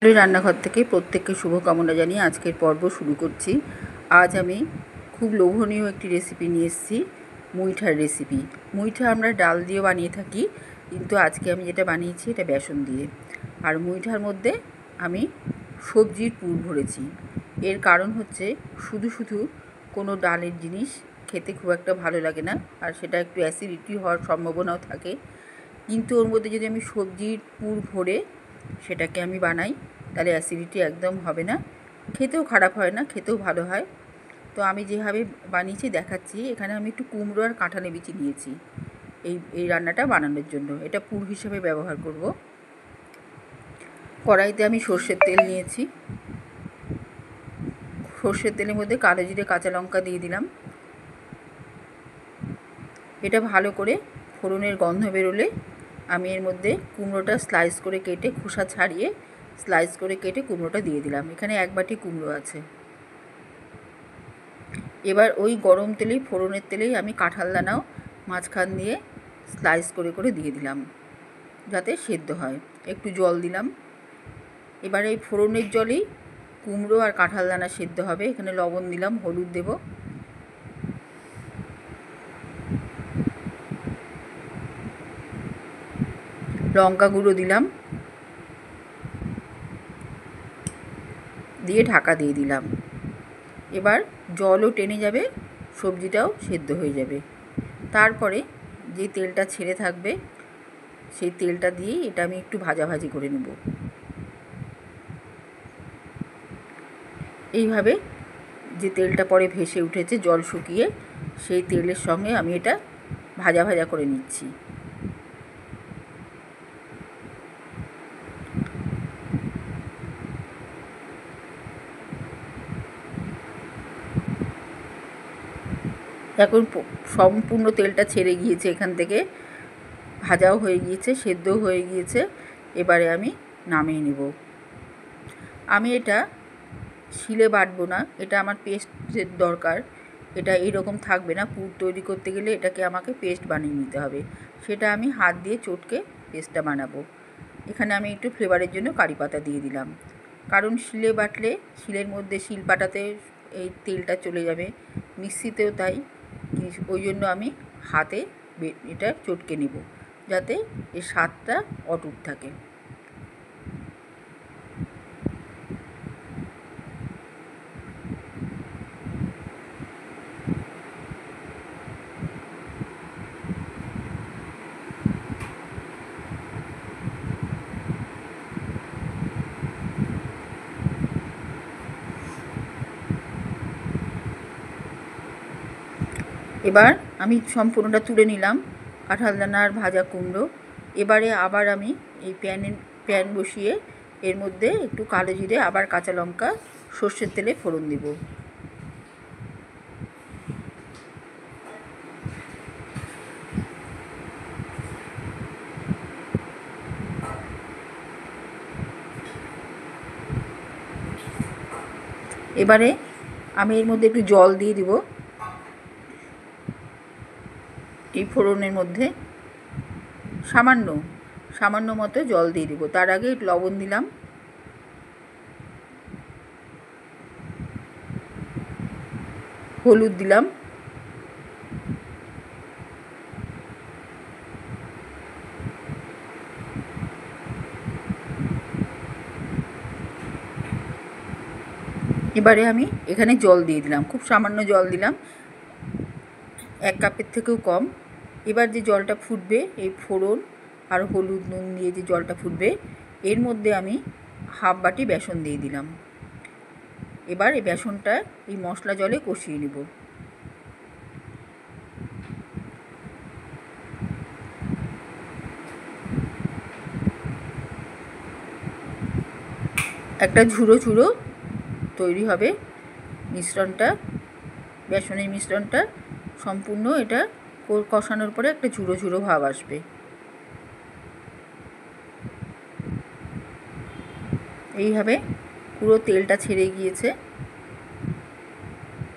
রান্নাঘর থেকে প্রত্যেককে শুভকামনা জানিয়ে আজকের পর্ব শুরু করছি। আজ আমি খুব লোভনীয় একটি রেসিপি নিয়ে এসেছি, মুইঠার রেসিপি। মুইঠা আমরা ডাল দিয়ে বানিয়ে থাকি, কিন্তু আজকে আমি যেটা বানিয়েছি এটা বেসন দিয়ে। আর মুইঠার মধ্যে আমি সবজির পুর ভরেছি। এর কারণ হচ্ছে শুধু শুধু কোনো ডালের জিনিস খেতে খুব একটা ভালো লাগে না, আর সেটা একটু অ্যাসিডিটি হওয়ার সম্ভাবনাও থাকে। কিন্তু ওর মধ্যে যদি আমি সবজির পুর ভরে সেটাকে আমি বানাই, তাহলে অ্যাসিডিটি একদম হবে না, খেতেও খারাপ হয় না, খেতেও ভালো হয়। তো আমি যেভাবে বানিয়েছি দেখাচ্ছি। এখানে আমি একটু কুমড়ো আর কাঁঠালি বিচি নিয়েছি এই রান্নাটা বানানোর জন্য। এটা পুর হিসেবে ব্যবহার করব। কড়াইতে আমি সর্ষের তেল নিয়েছি। সর্ষের তেলের মধ্যে কালো জিরে কাঁচা লঙ্কা দিয়ে দিলাম। এটা ভালো করে ফোড়নের গন্ধ বেরোলে আমি এর মধ্যে কুমড়োটা স্লাইস করে কেটে, খোসা ছাড়িয়ে স্লাইস করে কেটে কুমড়োটা দিয়ে দিলাম। এখানে 1 বাটি কুমড়ো আছে। এবার ওই গরম তেলেই, ফোড়নের তেলেই আমি কাঁঠাল দানাও মাঝখান দিয়ে স্লাইস করে করে দিয়ে দিলাম, যাতে সেদ্ধ হয়। একটু জল দিলাম। এবার এই ফোড়নের জলেই কুমড়ো আর কাঁঠাল দানা সেদ্ধ হবে। এখানে লবণ দিলাম, হলুদ দেব, লঙ্কা গুঁড়ো দিলাম, দিয়ে ঢাকা দিয়ে দিলাম। এবার জলও টেনে যাবে, সবজিটাও সেদ্ধ হয়ে যাবে। তারপরে যে তেলটা ছেড়ে থাকবে সেই তেলটা দিয়েই এটা আমি একটু ভাজাভাজি করে নেব। এইভাবে যে তেলটা পরে ভেসে উঠেছে জল শুকিয়ে, সেই তেলের সঙ্গে আমি এটা ভাজা ভাজা করে নিচ্ছি। এখন সম্পূর্ণ তেলটা ছেড়ে গিয়েছে এখান থেকে, ভাজাও হয়ে গিয়েছে, সেদ্ধও হয়ে গিয়েছে। এবারে আমি নামিয়ে নেব। আমি এটা শিলে বাটবো না, এটা আমার পেস্টের দরকার। এটা এইরকম থাকবে না, পুর তৈরি করতে গেলে এটাকে আমাকে পেস্ট বানিয়ে নিতে হবে। সেটা আমি হাত দিয়ে চটকে পেস্টটা বানাবো। এখানে আমি একটু ফ্লেভারের জন্য কারি পাতা দিয়ে দিলাম, কারণ শিলে বাটলে শিলের মধ্যে, শিলপাটাতে এই তেলটা চলে যাবে, মিক্সিতেও তাই। ওই জন্য আমি হাতে এটা চটকে নেব, যাতে এর স্বাদটা অটুট থাকে। এবার আমি সম্পূর্ণটা তুলে নিলাম, কাঁঠাল দানা আর ভাজা কুমড়ো। এবারে আবার আমি এই প্যান বসিয়ে এর মধ্যে একটু কালো জিরে, আবার কাঁচা লঙ্কা, সর্ষের তেলে ফোড়ন দেব। এবারে আমি এর মধ্যে একটু জল দিয়ে দিব। এই ফোড়নের মধ্যে সামান্য সামান্য মতো জল দিয়ে দিব। তার আগে একটু লবণ দিলাম, হলুদ দিলাম, এবারে আমি এখানে জল দিয়ে দিলাম, খুব সামান্য জল দিলাম, 1 কাপের থেকেও কম। এবার যে জলটা ফুটবে, এই ফোড়ন আর হলুদ নুন দিয়ে যে জলটা ফুটবে, এর মধ্যে আমি 1/2 বাটি বেসন দিয়ে দিলাম। এবার এই বেসনটা এই মশলা জলে কষিয়ে নেব। একটা ঝুড়ো ঝুড়ো তৈরি হবে মিশ্রণটা, বেসনের মিশ্রণটা সম্পূর্ণ এটা কষানোর পরে একটা ঝুড়ো ঝুড়ো ভাব আসবে। এইভাবে পুরো তেলটা ছেড়ে গিয়েছে,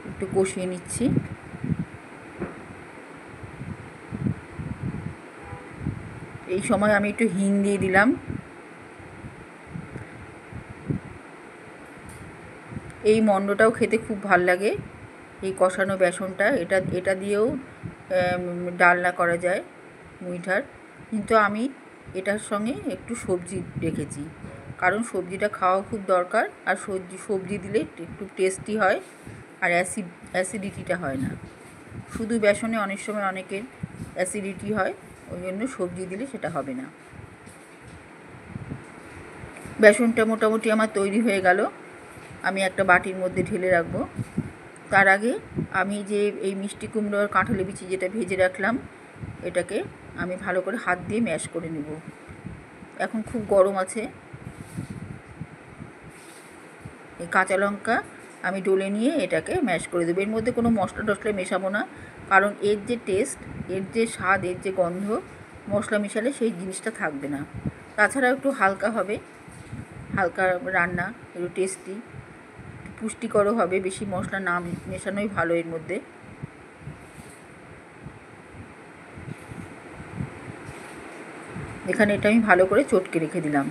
একটু কষিয়ে নিচ্ছি। এই সময় আমি একটু হিং দিয়ে দিলাম, এই মণ্ডটাও খেতে খুব ভাল লাগে, এই কষানো বেসনটা। এটা দিয়েও ডালনা করা যায় মুইঠার, কিন্তু আমি এটার সঙ্গে একটু সবজি রেখেছি, কারণ সবজিটা খাওয়া খুব দরকার। আর সবজি দিলে একটু টেস্টি হয়, আর অ্যাসিডিটিটা হয় না। শুধু বেসনে অনেক সময় অনেকের অ্যাসিডিটি হয়, ওই জন্য সবজি দিলে সেটা হবে না। বেসনটা মোটামুটি আমার তৈরি হয়ে গেল, আমি একটা বাটির মধ্যে ঢেলে রাখবো। তার আগে আমি যে এই মিষ্টি কুমড়োর কাঁঠালি বিচি যেটা ভেজে রাখলাম, এটাকে আমি ভালো করে হাত দিয়ে ম্যাশ করে নেব। এখন খুব গরম আছে। এই কাঁচা লঙ্কা আমি ডলে নিয়ে এটাকে ম্যাশ করে দেবো। এর মধ্যে কোনো মশলা টশলা মেশাবো না, কারণ এর যে টেস্ট, এর যে স্বাদ, এর যে গন্ধ, মশলা মেশালে সেই জিনিসটা থাকবে না। তাছাড়া একটু হালকা হবে, হালকা রান্না, একটু টেস্টি, পুষ্টিকরও হবে। বেশি মশলা না মেশানোই ভালো এর মধ্যে। এখানে এটা আমি ভালো করে চটকে রেখে দিলাম।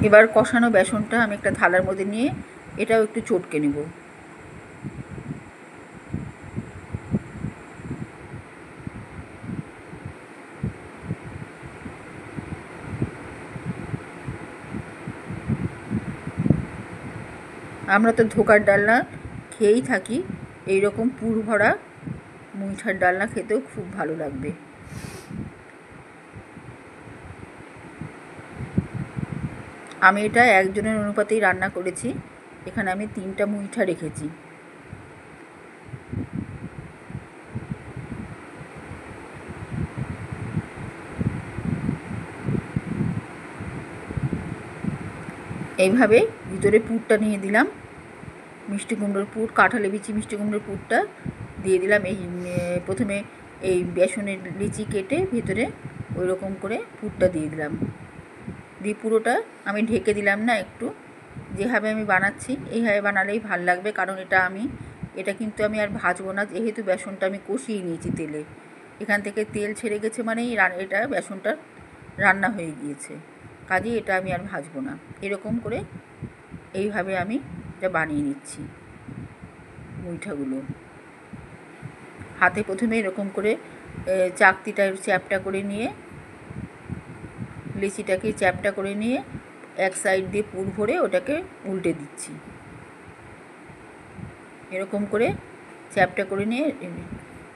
এবার কষানো বেসনটা আমি একটা থালার মধ্যে নিয়ে এটাও একটু চটকে নেব। আমরা তো ধোকার ডালনা খেয়েই থাকি, এই রকম পুর ভরা মুইঠার ডালনা খেতেও খুব ভালো লাগবে। আমি এটা একজনের অনুপাতেই রান্না করেছি। এখানে আমি 3টা মুইঠা রেখেছি। এইভাবে ভিতরে পুরটা নিয়ে দিলাম, মিষ্টি কুমড়োর পুর, কাঁঠালি বিচি মিষ্টি কুমড়োর পুরটা দিয়ে দিলাম। এই প্রথমে এই বেসনের লিচি কেটে ভিতরে ওই রকম করে পুরটা দিয়ে দিলাম। দিয়ে পুরোটা আমি ঢেকে দিলাম না, একটু যেভাবে আমি বানাচ্ছি এইভাবে বানালেই ভাল লাগবে, কারণ এটা কিন্তু আমি আর ভাজবো না, যেহেতু বেসনটা আমি কষিয়ে নিয়েছি তেলে। এখান থেকে তেল ছেড়ে গেছে মানেই এটা বেসনটা রান্না হয়ে গিয়েছে, কাজেই এটা আমি আর ভাজবো না। এরকম করে এইভাবে আমি এটা বানিয়ে নিচ্ছি মুইঠাগুলো। হাতে প্রথমে এরকম করে চাকতিটা চ্যাপটা করে নিয়ে, লিচিটাকে চ্যাপটা করে নিয়ে এক সাইড দিয়ে পুর ভরে ওটাকে উল্টে দিচ্ছি। এরকম করে চ্যাপটা করে নিয়ে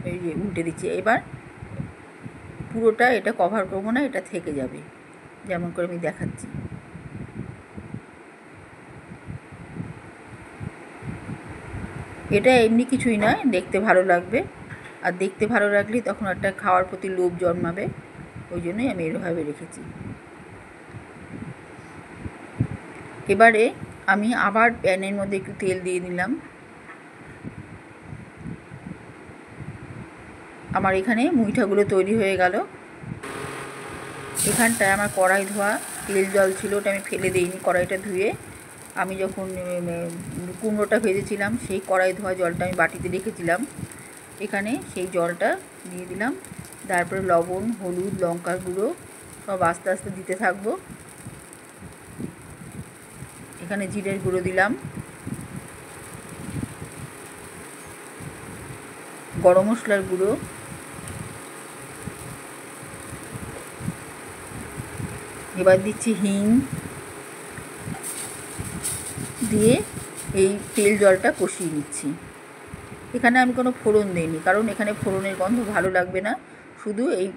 এই যে উল্টে দিচ্ছি। এবার পুরোটা এটা কভার করবো না, এটা থেকে যাবে, যেমন করে আমি দেখাচ্ছি। এটা এমনি কিছুই নয়, দেখতে ভালো লাগবে, আর দেখতে ভালো লাগলে তখন একটা খাওয়ার প্রতি লোভ জন্মাবে, ওই জন্যই আমি এরভাবে রেখেছি। এবারে আমি আবার প্যানের মধ্যে একটু তেল দিয়ে দিলাম। আমার এখানে মুইঠাগুলো তৈরি হয়ে গেল। এখানটায় আমার কড়াই ধোয়া তেল জল ছিল, ওটা আমি ফেলে দিইনি। কড়াইটা ধুয়ে আমি যখন কুমড়োটা ভেজেছিলাম সেই কড়াই ধোয়া জলটা আমি বাটিতে রেখেছিলাম, এখানে সেই জলটা দিয়ে দিলাম। তারপরে লবণ, হলুদ, লঙ্কার গুঁড়ো সব আস্তে আস্তে দিতে থাকবো। এখানে জিরের গুঁড়ো দিলাম, গরম মশলার গুঁড়ো, এবার দিচ্ছি হিং, দিয়ে এই তেল জলটা কষিয়ে নিচ্ছি। এখানে আমি কোনো ফোড়ন দিইনি, কারণ এখানে ফোড়নের গন্ধ ভালো লাগবে না, শুধু এই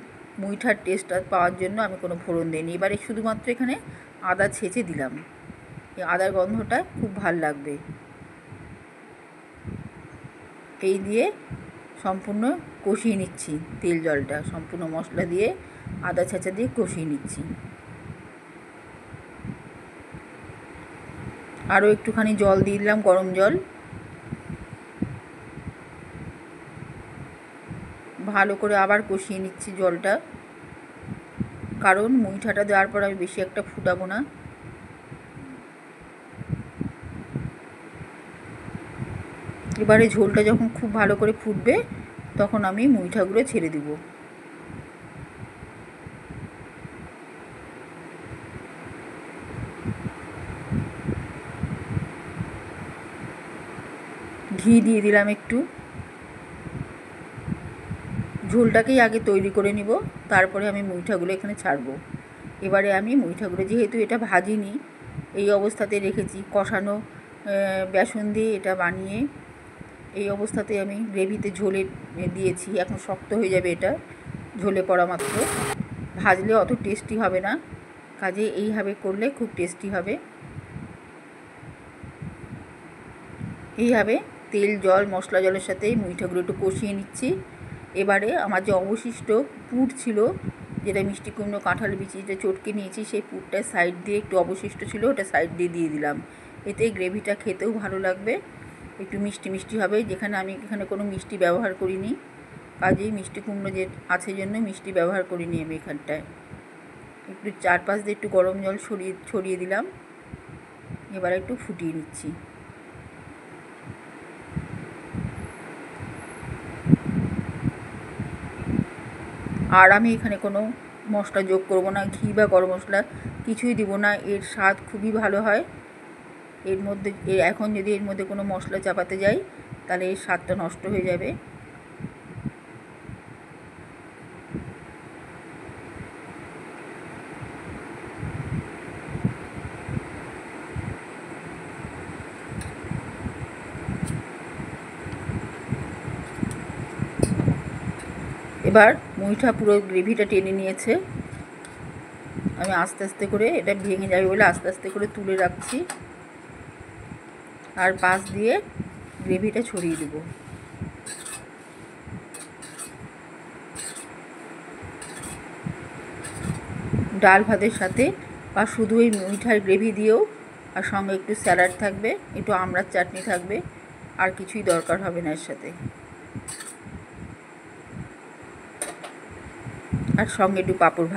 মুইঠার টেস্টটা পাওয়ার জন্য আমি কোনো ফোড়ন দিইনি। এবারে শুধুমাত্র এখানে আদা ছেঁচে দিলাম, এই আদার গন্ধটা খুব ভাল লাগবে। এই দিয়ে সম্পূর্ণ কষিয়ে নিচ্ছি, তেল জলটা সম্পূর্ণ মশলা দিয়ে আদা ছেঁচা দিয়ে কষিয়ে নিচ্ছি। আরও একটুখানি জল দিয়ে দিলাম, গরম জল। ভালো করে আবার কষিয়ে নিচ্ছি জলটা, কারণ মুইঠাটা দেওয়ার পর আমি বেশি একটা ফুটাবো না। এবারে ঝোলটা যখন খুব ভালো করে ফুটবে তখন আমি মুইঠাগুলো ছেড়ে দিব। ঘি দিয়ে দিলাম একটু। ঝোলটাকেই আগে তৈরি করে নিব, তারপরে আমি মুইঠাগুলো এখানে ছাড়বো। এবারে আমি মুইঠাগুলো, যেহেতু এটা ভাজিনি, এই অবস্থাতে রেখেছি, কষানো বেসন দিয়ে এটা বানিয়ে এই অবস্থাতে আমি গ্রেভিতে ঝোলে দিয়েছি। এখন শক্ত হয়ে যাবে, এটা ঝোলে পড়া মাত্র। ভাজলে অত টেস্টি হবে না, কাজে এইভাবে করলে খুব টেস্টি হবে। এইভাবে তেল জল মশলা জলের সাথে মুইঠাগুলো একটু কষিয়ে নিচ্ছি। এবারে আমার যে অবশিষ্ট পুর ছিল, যেটা মিষ্টি কুমড়ো কাঁঠাল বিচি যেটা চটকে নিয়েছি, সেই পুরটা সাইড দিয়ে একটু অবশিষ্ট ছিল, ওটা সাইড দিয়ে দিয়ে দিলাম। এতে গ্রেভিটা খেতেও ভালো লাগবে, একটু মিষ্টি মিষ্টি হবে। আমি এখানে কোনো মিষ্টি ব্যবহার করিনি, কাজেই মিষ্টি কুমড়ো যে আছে জন্য মিষ্টি ব্যবহার করিনি আমি এখানটায়। একটু চারপাশ দিয়ে একটু গরম জল ছড়িয়ে দিলাম। এবার একটু ফুটিয়ে নিচ্ছি। আর আমি এখানে কোনো মশলা যোগ করব না, ঘি বা গরম মশলা কিছুই দিব না। এর স্বাদ খুবই ভালো হয় এর মধ্যে। এখন যদি এর মধ্যে কোনো মশলা চাপাতে যাই তাহলে এর স্বাদটা নষ্ট হয়ে যাবে। এবার মুইঠা পুরো গ্রেভিটা টেনে নিয়েছে। আমি আস্তে আস্তে করে, এটা ভেঙে যাবে বলে আস্তে আস্তে করে তুলে রাখছি, আর পাশ দিয়ে গ্রেভিটা ছড়িয়ে দেব। ডাল ভাতের সাথে বা শুধু এই মুইঠার গ্রেভি দিয়েও, আর সঙ্গে একটু স্যালাড থাকবে, একটু আমড়ার চাটনি থাকবে, আর কিছুই দরকার হবে না এর সাথে। আর সঙ্গে একটু পাঁপড় ভাজা।